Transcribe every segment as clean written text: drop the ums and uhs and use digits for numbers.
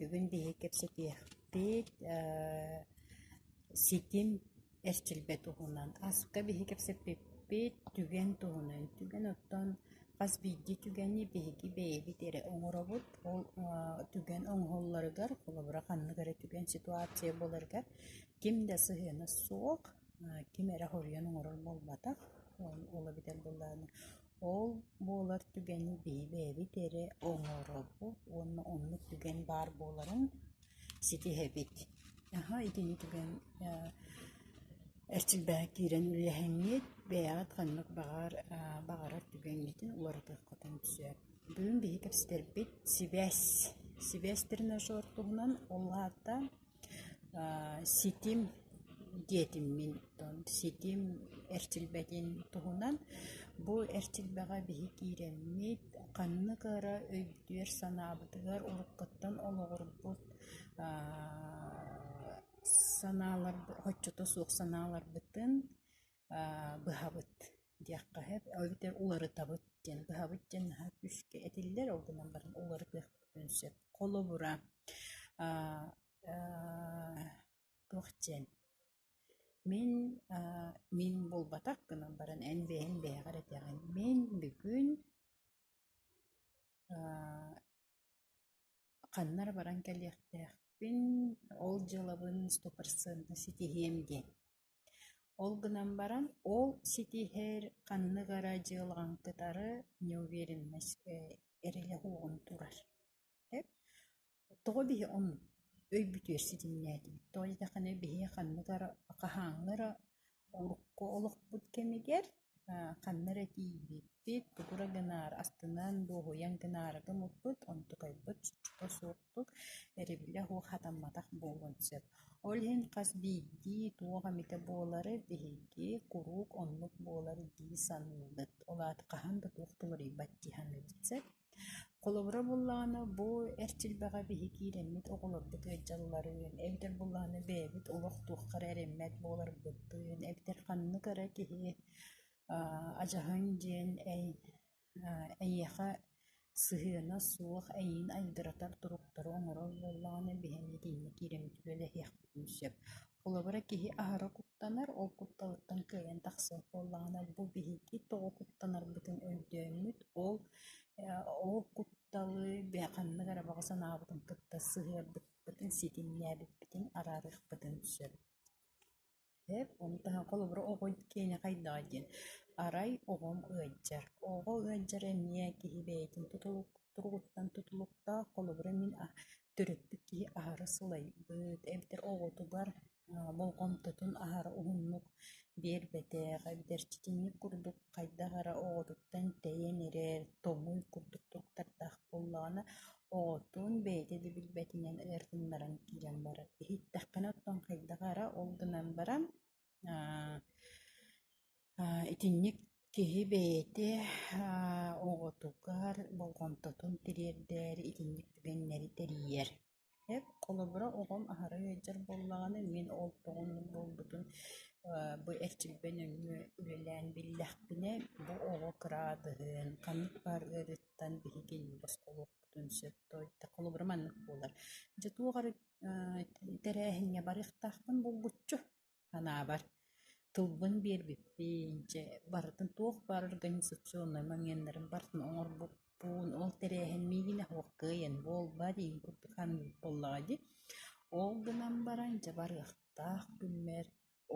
бүгін бейі кепсетех бейт ситим эрчилбе туһунан аска бейі кепсеппе бейт түген туһунан түген оттон қас бейді түгенни бейги бейби тере оңоробут ол түген оңголларыгар колобура ханныгары түген ситуация боларгар ким да сыһыана суох ким эре хорьон оңорор болбатах ола битер булланы ол болар түгени бейби тере оңоробу онну түген бар боларын ситиһэбит итини түген эрчилбэһэ киирэн үлэһэҥҥиит бэйэҕит ханнык баҕарар түгэҥҥитин уларытыаххытын түсүөт бүгүн биһи кэпситербит сибэстирин ошоортуһунан оллаата ситим диэтиммин ситим эрчилбэтин туһунан бу эрчилбэҕэ биһи киирэммит ханныкара өйдүөр санаабытыгар уруккаттан олоҕурбут санаалар хоччото суох санааларбытын быһабыт диахкаһэп öbüter уларытабыт диэн быһабыт диэн наһаа күскэ этиллер олгунан барын уларытыахпытын сөп колобура туохтен мен болбатах гынан баран энбээн бээгэр этээҕин мен бүгүн ханнар баран кэлиэхтээх ол дьылабын 100% ситиһиэмди ол гынан баран ол ситиһэр ханныгара дьылҕаҥкытары неуверенность эрэлэ хуоҕун турар тоҕо биһи он өйбүтүөр ситиннээти тоҕо биһи ханныгара хаһааҥҥара урукку олохпут кэмигэр ханнара тиибиппит тугура гынаар астынан дуоһуйан гынаарыгы муппут онтукайбыт чуччута суоктук эрибилэ хуох хатамматах буолун сөп ол иһин хас биидди туох амита буолары биһиги курук оннук буолары дии саныыбыт олааты хаһан да туох туларыйбат диһаныбыт сөп колобура буллаҕына бу эрчилбэҕэ биһи киирэммит оҕолорбут ыадьалларын эбитэр буллаҕына бэйэбит олох туоххара эрэммэт буоларбыттыын эбитэр ханныкара киһи ажаһын диэн эйиэхэ сыһыана суох эйиин айдыратар туруктары оҥорор буллаҕына биһини тиинник киирэмитүгэлэ иахпытын сөп колобура киһи аһара куттанар ол кутталыттан кыайан тахсыах буллаҕына бу биһиги тоҕо куттанарбытын өлдөөнмүт ол кутталы бэханныгара баҕа санаабытын кытта сыһыарбытбытын ситиннээбиппитин араарыахпытын сөп онтаһа колобура оҕой киэни хайдаҕа диэн арай оҕом ыадьар оҕо ыадьар эмиэ киһи бэйэтин туругуттан тутулуктаах колобура мин төрөппүт киһи аһара сылайбыт эбитэр оҕотугар болгомтотун аһара уһуннук биэрбэтээҕ эбитэр читинник курдук хайдаҕара оҕотуттан тэйэн эрэр томуй курдуктуктардаах буллаҕына оҕотун бэйэтэ дибилбэтинэн ыартыннаран киирэн барар иһиттэххинэ оттон хайдаҕара ол гынан баран итинник киһи бэйэтэ оҕотугар болгомтотун тириэрдээри итинник түгэннэри тэрийэр колобура оҕом аһара ыадьар буллаҕына мин ол тоҕуннук буолбутун бу эрчилбэн өҥүө үлэлээн биллэхпинэ бу оҕо кыраадыһын ханнык баар ыарыттан биһи киинни босхолуохпутун сөп тойта колобура маннык буолар дьутуоҕар тэрээһиҥҥэ барыахтаахпын булбуччу ханаабар тылбын биэрбиппиинче барытын туох бар организационный моментнарын бартын оҥорбуппуун ол тэрээһин миигине хуох кыайан буолба диин курдук ханыбыт боллаҕа ди ол гынан баран барыахтаах күммэр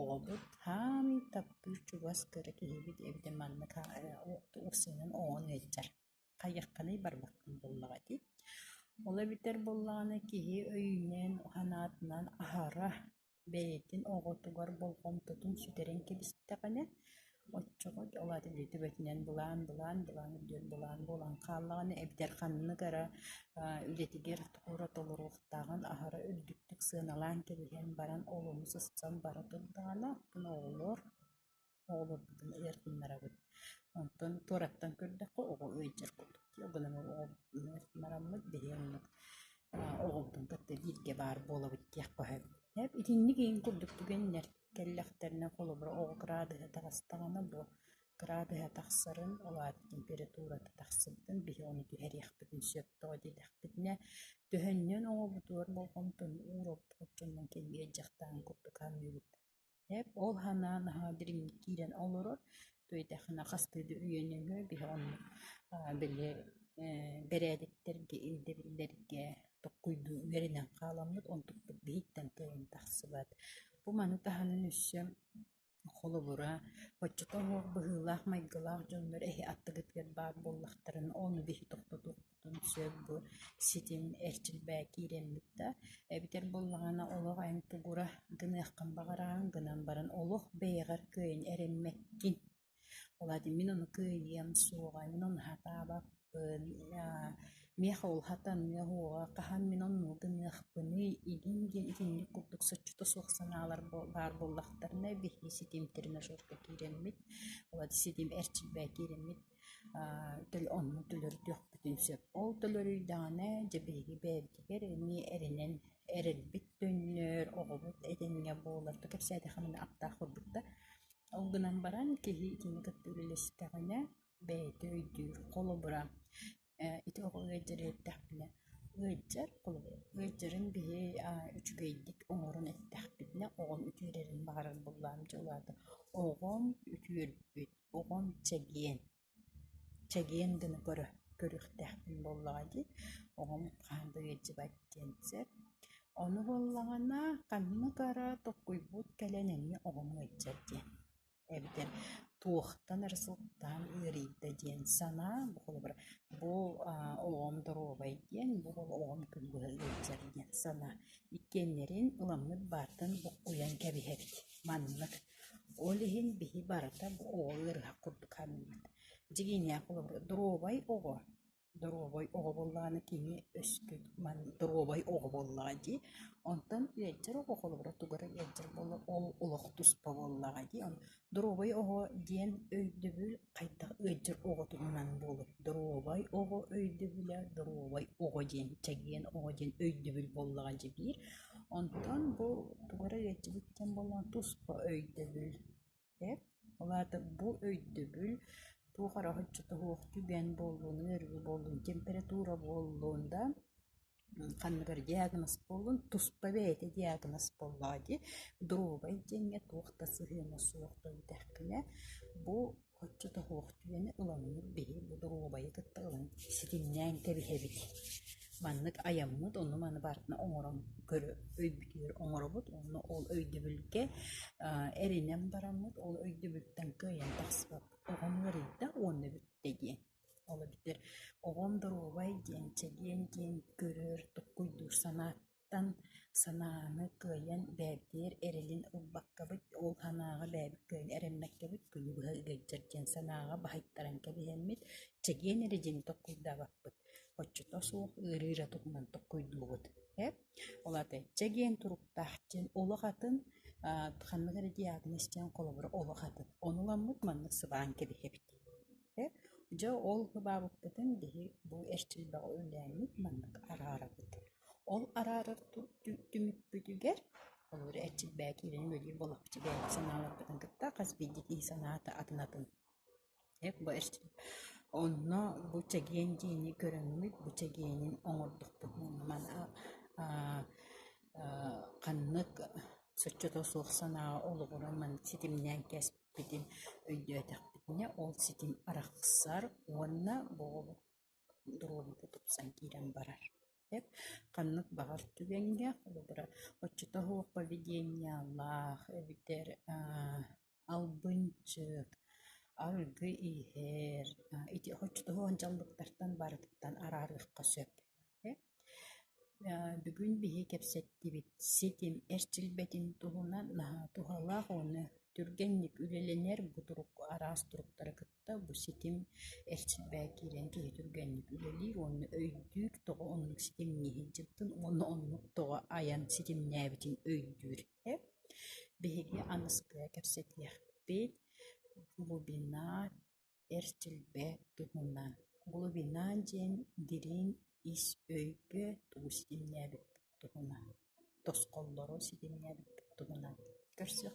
оҕобут хаамый таппыыр чугас кыра киһибит эбитэ маннык усынан оҕон ыадьар хайахханый барбаккын боллаҕа ди ол эбитэр буллаҕына киһи өйүнэн ханаатынан аһара бэйэтин оҕотугар болгомтотун сүтэрэн кэбистэҕинэ оччоҕо олааты түбэтинэн булаан үрдүөр булаан буолан хааллаҕына эбитэр ханныгара үлэтигэр тугура толоруохтааҕын аһара үрдүктүк сыаналаан кэбиһэн баран олону сыстан бара турдаҕына оттон оҕолорбутун ыартыннарабыт онтон туораттан көрдөккө оҕо ыадьар курдук огунан ыартынараммыт биһи оннук оҕолтун кытта бииргэ баар буолабыт диэхпэһэ итинник иин курдук түгэннэр кэллэхтэринэ колобура оҕо кыраадыһа таҕастаҕына бу градыга тахсарын олар температура тахсыбытын биһи оны түһэриэхпитин сөптөҕө дидэхпитинэ төһөннөн оҥобутуор болгомтун уурабут хоччоннон кэлбиэ дьахтаан курдук хаммыыбыт. Ол хана наһаадырин киирэн олорор туйдаахына хаспыыды үйөнүҥө биһи онно били бэрээдиктерге илдебиллерге токкуйду үөринэн хааламмыт онтукпут биһиттэн кыйын тахсыбат. Бу маны таһанын үссө холобура хоччотоһуох быһыылаах майгылаах дьоннор эһи аттыгытыгар баар буоллахтарын ону биһи тохтотуохпутун сөп бу ситим эрчилбээ кииреммитта эбитер буллаҕана олох айын тугура гыныаххын баҕараан гынан баран олох бэйэҕэр кыайан эреммеккин олади мин ону кыайыам суоҕа мин ону хатаабаппын миэхэ ол хатанныа хуоҕа хаһан мин оннуу гыныахпыны илин диэн итинник курдук соччуто суох санаалар баар буоллахтарына биһи ситимтерине шорто кииреммит олади ситим эрчилбээ кииреммит онну төлөрүтүөхпүтүн сөп ол төлөрүйдаҕына дьэ биһиги бэйэбитигэр эмиэ эринэн эрэлбит төннөр оҕобут этэҥҥэ буоларда кэпсээтэхэмини аптаах урбутта ол гынан баран киһи итини кыттыылылэстэҕинэ бэйэтэ өйдүүр холобура ити оҕо ыадьар ыадьар холобура ыадьарын биһи үчүгэйдик оҥорун эттэхпитинэ оҕон үтүөрэрин баҕарар буллаам дьылаата оҕом үтүөрбүт оҕом чэгиэн гына көрүөхтэхпин буоллаҕа ди оҕом хаанда ыадьыбат диэнсэр ону буоллаҕана ханнык ара токкуйбут кэлэн эмиэ оҕом ыадьар диэн эбитер туохтан арасылыктаан ыарыйда диэн санаа бу холобура бу оҕом доробай диэн бу оҕом күлбүһэ ыадьар диэн санаа иккиэннэрин ыламмыт баартан буккуйан кэбиһэбит маннык ол иһин биһи барата бу оҕо ыарыһа курдук хаммыт дьигиинээх холобура доробай оҕо буоллаҕына кини өскүт доробай оҕо буоллаҕа дии онтон ыадьар оҕо холобура тугара ыадьар буолла ол олох туспа буоллаҕа дии доробай оҕо диэн өйдөбүл хайдах ыадьар оҕо туһунан буолур доробай оҕо өйдөбүлэ доробай оҕо диэн чэгиэн оҕо диэн өйдөбүл буоллаҕа дьэ онтон бу тугара ыадьыбыттан буоллаҕа туспа өйдөбүл олаата бу өйдөбүл туухара хоччотоһуох түгэн буоллуун ыарыгы буоллуун температура буоллуунда ханныгар диагноз буоллун туспа бэйэтэ диагноз буоллаҕа ди доробай диэҥҥэ туохта сыһыана суох тойдаахпына бу хоччотоһуох түгэни ыламмыт биһи бу доробайы кытта ылан ситимнээн кэбиһэбит маннык аяммыт онну маны баартына оҥорон өйбүтүөр оҥоробут онну ол өйдөбүлгэ эринэн бараммыт ол өйдөбүттэн кыайан тахсыбаппыт оҕом ыарыйда уонна бүтте диэн ола битер оҕом доробай диэн чэгиэн диэн көрөр туккуйдуур санааттан санааны кыайан бээбитээр эрэлин ылбаккабыт ол ханааҕа бээбит кыайан эреммеккебит кыйыбыһа ыадьар диэн санааҕа баһайттаран кэбиһэммит чэгиэн эридьини токкуйдаабаппыт хоччото суох ыарыыра туһунан токкуйдуубут олата чэгиэн туруктаах диэн олохатын ханныгара диагноз диэн холобура олохатын онуламмыт маннык сыбаан кэбиһэбит дьэ ол хыбаабыппытын биһи бу эрчилбэҕэ үлээммит маннык араарабыт ол араарар түмүппүтүгэр олора эрчилбээ киирэн мөлиир болапчы бэйэт санааларбытын кытта хас биидик ии санаата атынатын бу эрчил онно бу чэгиэн диини көрөммүт бу чэгиэнин оҥордухпут мана ханнык соччото суох санааҕа олоҕура маннык ситимнээн кэспитин өйдөөтэхпитине ол ситим арахсар уонна боо доробуйда тупсан киирэн барар ханнык баҕар түгэҥҥэ холобура оччотоһуох поведениялаах эбитер албынчык аргы иһэр ити хоччотоһуон дьаллыктартан барытыттан араарыахха сөп бүгүн биһи кэпсэттибит ситим эрчилбэтин туһунан туһалаах уону түргэнник үлэленэр бу араас туруктара кытта бу ситим эрчилбээ киирэн киһи түргэнник үлэлиир уонну өйдүүр тоҕо оннук ситимниһиджиттин уонну оннук тоҕо аян ситимнээбитин өйдүүр биһиги аныскыа кэпсэтиэхпит глубина эрчилбээ туһунан глубина диэн дирин ис өйгө тугу ситимнээбит туһунан тосқоллоро ситимнээбит туһунан көрсүөх